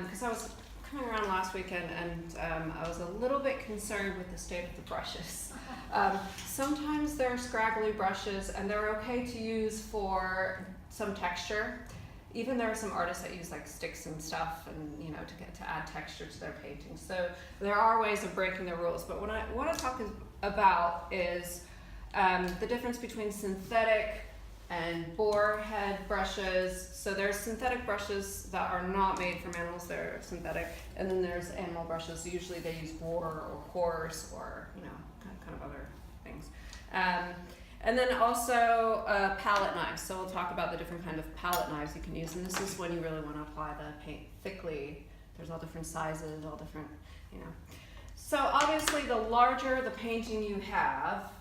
because I was coming around last weekend and I was a little bit concerned with the state of the brushes. Sometimes they're scraggly brushes and they're okay to use for some texture. Even there are some artists that use like sticks and stuff and to add texture to their paintings. So there are ways of breaking the rules, but what I want to talk about is the difference between synthetic and boar head brushes. So there's synthetic brushes that are not made from animals, they're synthetic, and then there's animal brushes. Usually they use boar or horse or kind of other things. And then also palette knives. So we'll talk about the different kind of palette knives you can use, and this is when you really want to apply the paint thickly. There's all different sizes, all different, So obviously the larger the painting you have,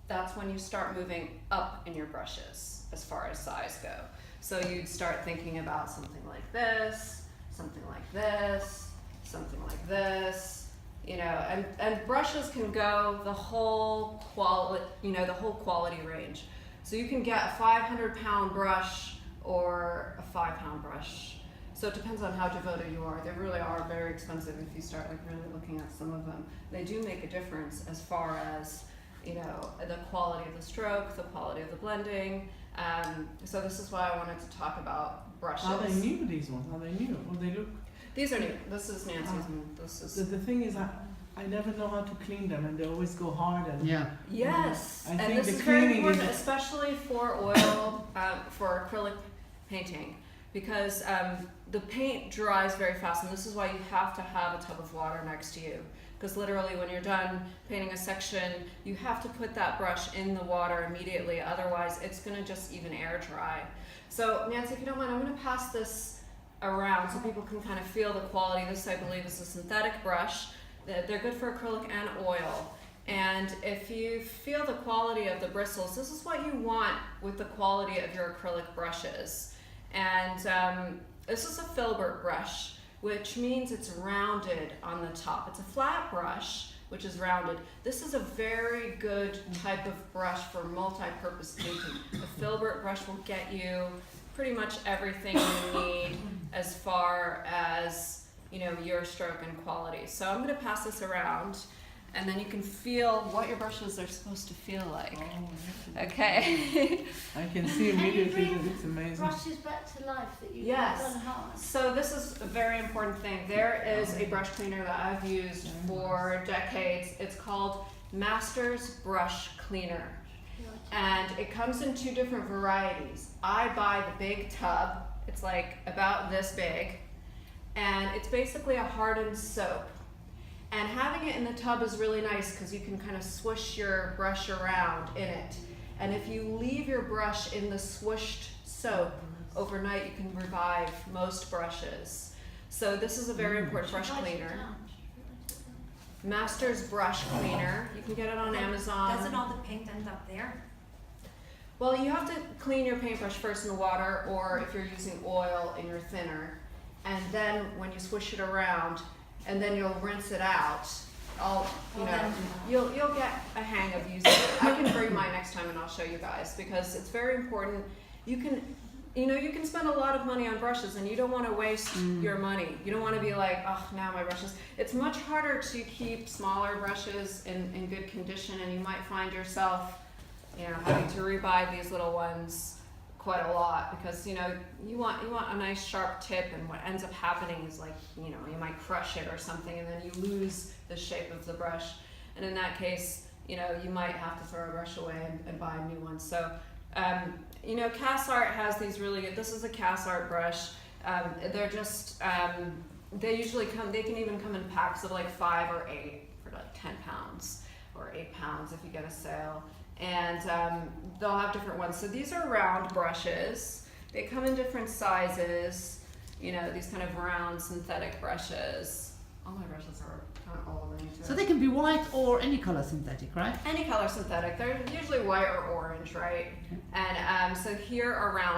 that's when you start moving up in your brushes as far as size go. So you'd start thinking about something like this, something like this, something like this, and brushes can go the whole quality range. So you can get a 500-pound brush or a 5-pound brush. So it depends on how devoted you are. They really are very expensive if you start really looking at some of them. They do make a difference as far as the quality of the stroke, the quality of the blending. So this is why I wanted to talk about brushes. Are they new, these ones? Are they new? Or they look? These are new. This is Nancy's and this is... The thing is, I never know how to clean them, and they always go hard. And Yes, I and think this the is very cleaning important, especially for oil, for acrylic painting, because the paint dries very fast, and this is why you have to have a tub of water next to you. Because literally when you're done painting a section, you have to put that brush in the water immediately, otherwise it's going to just even air dry. So Nancy, if you don't mind, I'm going to pass this around so people can kind of feel the quality. This, I believe, is a synthetic brush. They're good for acrylic and oil. And if you feel the quality of the bristles, this is what you want with the quality of your acrylic brushes. And this is a filbert brush, which means it's rounded on the top. It's a flat brush, which is rounded. This is a very good type of brush for multi-purpose painting. The filbert brush will get you pretty much everything you need as far as your stroke and quality. So I'm going to pass this around, and then you can feel what your brushes are supposed to feel like. Oh, Okay. I can see immediately that it's amazing. Brushes back to life that you've Yes. done hard. So this is a very important thing. There is a brush cleaner that I've used for decades. It's called Masters Brush Cleaner. And it comes in 2 different varieties. I buy the big tub. It's like about this big. And it's basically a hardened soap. And having it in the tub is really nice because you can kind of swish your brush around in it. And if you leave your brush in the swished soap overnight, you can revive most brushes. So this is a very important brush cleaner. Masters Brush Cleaner. You can get it on Amazon. Doesn't all the paint end up there? Well, you have to clean your paintbrush first in the water, or if you're using oil in your thinner. And then when you swish it around, and then you'll rinse it out. You'll get a hang of using it. I can bring mine next time and I'll show you guys, because it's very important. You can spend a lot of money on brushes and you don't want to waste your money. You don't want to be like, oh, now my brushes. It's much harder to keep smaller brushes in good condition, and you might find yourself, having to rebuy these little ones quite a lot, because you want a nice sharp tip, and what ends up happening is you might crush it or something, and then you lose the shape of the brush, and in that case you might have to throw a brush away and buy a new one. So Cassart has these really good, this is a Cassart brush. They're just they can even come in packs of like 5 or 8 for like 10 pounds or 8 pounds if you get a sale. And they'll have different ones. So these are round brushes. They come in different sizes, these kind of round synthetic brushes. All my brushes are kind of all over each other. So they can be white or any color synthetic, right? Any color synthetic. They're usually white or orange, right? And so here are round